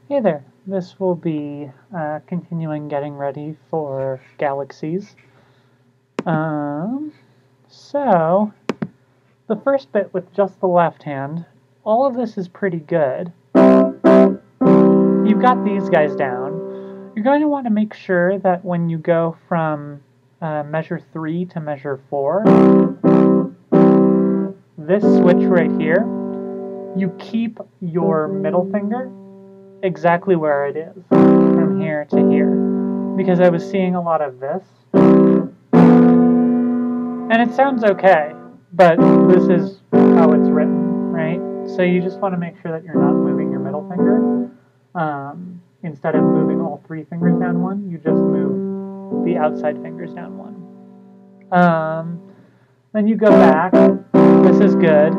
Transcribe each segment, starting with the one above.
Hey there, this will be continuing getting ready for galaxies. Um, so, the first bit with just the left hand, all of this is pretty good. You've got these guys down. You're going to want to make sure that when you go from measure 3 to measure 4, this switch right here, you keep your middle finger exactly where it is, from here to here, because I was seeing a lot of this, and it sounds okay, but this is how it's written, right? So you just want to make sure that you're not moving your middle finger. Instead of moving all 3 fingers down one, you just move the outside fingers down one. Then you go back. This is good.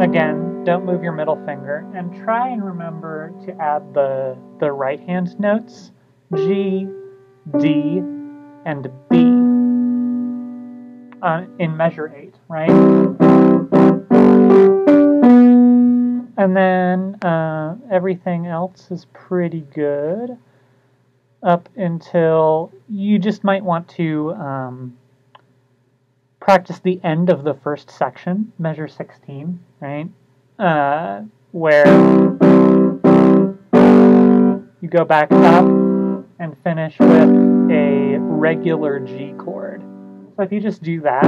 Again, don't move your middle finger, and try and remember to add the right hand notes, G, D, and B, in measure 8, right? And then everything else is pretty good up until you just might want to practice the end of the first section, measure 16, right? Where you go back up and finish with a regular G chord. So if you just do that,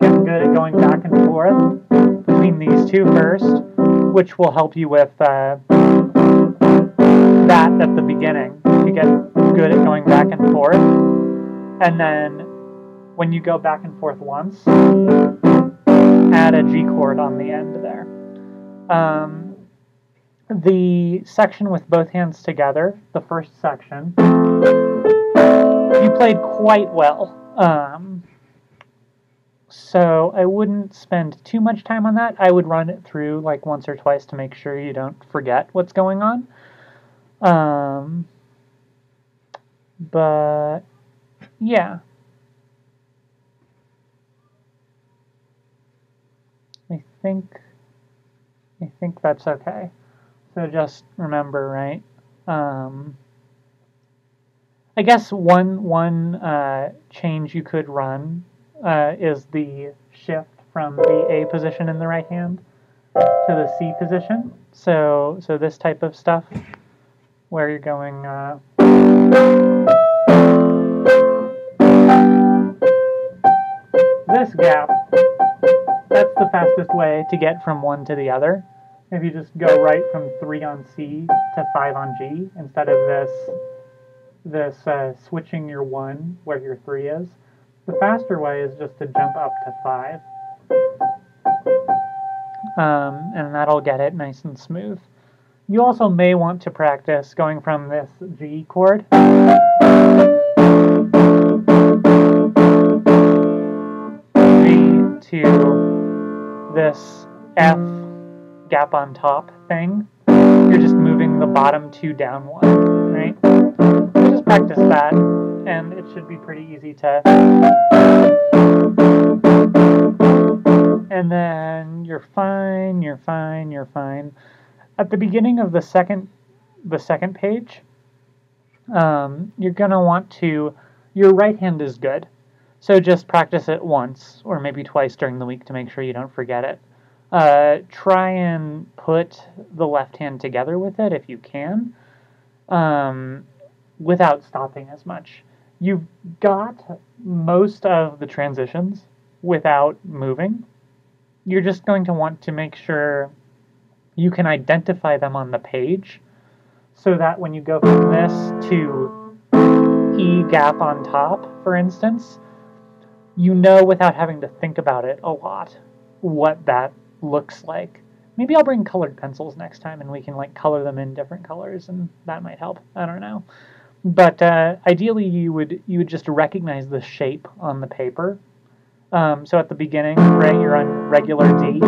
get good at going back and forth between these two first, which will help you with that at the beginning. If you get good at going back and forth, and then when you go back and forth once, add a G chord on the end there. The section with both hands together, the first section, you played quite well. So I wouldn't spend too much time on that. I would run it through like once or twice to make sure you don't forget what's going on. But yeah, I think that's okay. So just remember, right? I guess one change you could run is the shift from the A position in the right hand to the C position. So this type of stuff, where you're going this gap, that's the fastest way to get from one to the other. If you just go right from 3 on C to 5 on G, instead of this switching your 1 where your 3 is, the faster way is just to jump up to 5. And that'll get it nice and smooth. You also may want to practice going from this G chord G to this F gap on top thing. You're just moving the bottom 2 down 1, right? So just practice that, and it should be pretty easy to. And then you're fine. At the beginning of the second page, you're gonna want to. Your right hand is good, so just practice it once or maybe twice during the week to make sure you don't forget it. Try and put the left hand together with it if you can, without stopping as much. You've got most of the transitions without moving. You're just going to want to make sure you can identify them on the page, so that when you go from this to E gap on top, for instance, you know without having to think about it a lot what that looks like. Maybe I'll bring colored pencils next time and we can like color them in different colors, and that might help. I don't know. But ideally you would just recognize the shape on the paper. So at the beginning, right, you're on regular D,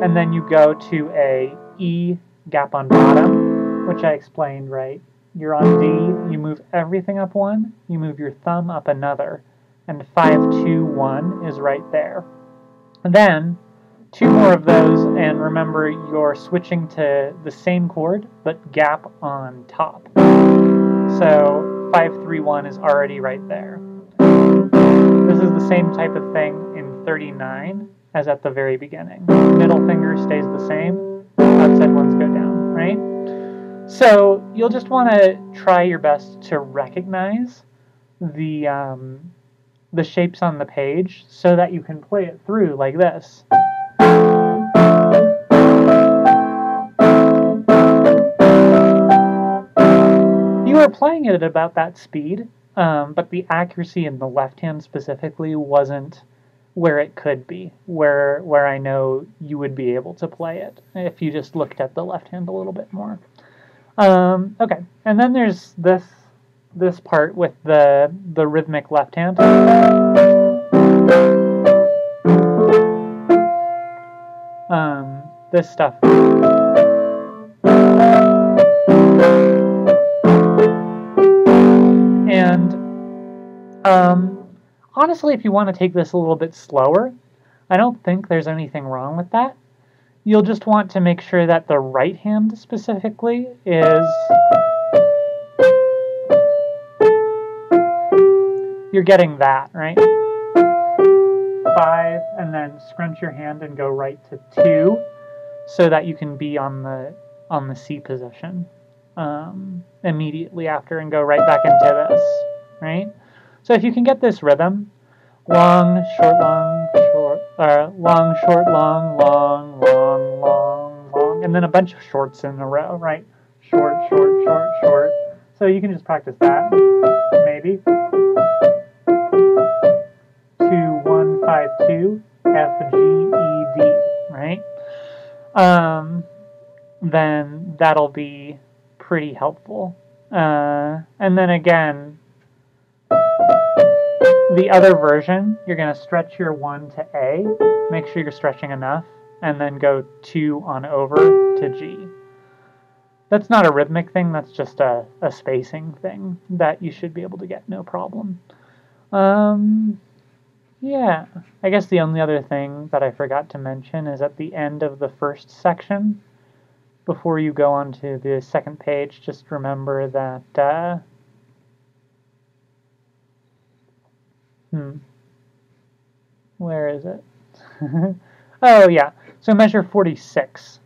and then you go to a E gap on bottom, which I explained, right? You're on D, you move everything up 1, you move your thumb up another, and 5, 2, 1 is right there. Then 2 more of those, and remember you're switching to the same chord but gap on top. So 5-3-1 is already right there. This is the same type of thing in 39 as at the very beginning. Middle finger stays the same, outside ones go down, right? So you'll just want to try your best to recognize the shapes on the page so that you can play it through like this. You were playing it at about that speed, but the accuracy in the left hand specifically wasn't where it could be, where I know you would be able to play it if you just looked at the left hand a little bit more. Okay, and then there's this part with the rhythmic left hand. This stuff. And honestly, if you want to take this a little bit slower, I don't think there's anything wrong with that. You'll just want to make sure that the right hand specifically is... You're getting that, right? 5, and then scrunch your hand and go right to 2 so that you can be on the C position immediately after and go right back into this, right? So if you can get this rhythm, long, short, long, short, long, short, long, long, long, long, long, and then a bunch of shorts in a row, right? Short, short, short, short. So you can just practice that, maybe. 2-1-5-2 F G E D, right? Then that'll be pretty helpful. And then again, the other version, you're going to stretch your 1 to A, make sure you're stretching enough, and then go 2 on over to G. That's not a rhythmic thing, that's just a spacing thing that you should be able to get no problem. Yeah, I guess the only other thing that I forgot to mention is at the end of the first section, before you go on to the second page, just remember that, where is it? Oh, yeah, so measure 46.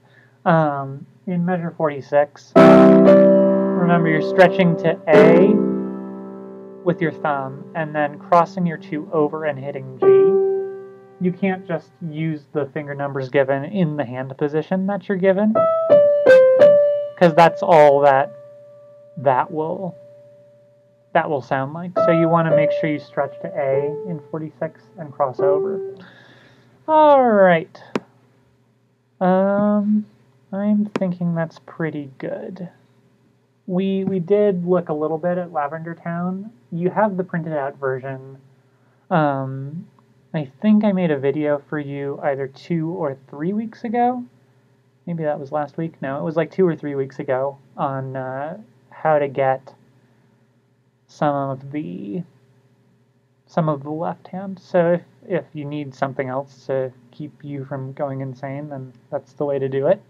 In measure 46, remember you're stretching to A with your thumb, and then crossing your 2 over and hitting G. You can't just use the finger numbers given in the hand position that you're given, because that's all that will sound like. So you want to make sure you stretch to A in 46 and cross over. All right. I'm thinking that's pretty good. We did look a little bit at Lavender Town. You have the printed out version. I think I made a video for you either 2 or 3 weeks ago. Maybe that was last week. No, it was like 2 or 3 weeks ago on how to get some of the left hand. So if you need something else to keep you from going insane, then that's the way to do it.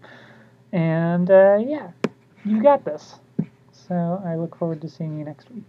And yeah, you got this. So I look forward to seeing you next week.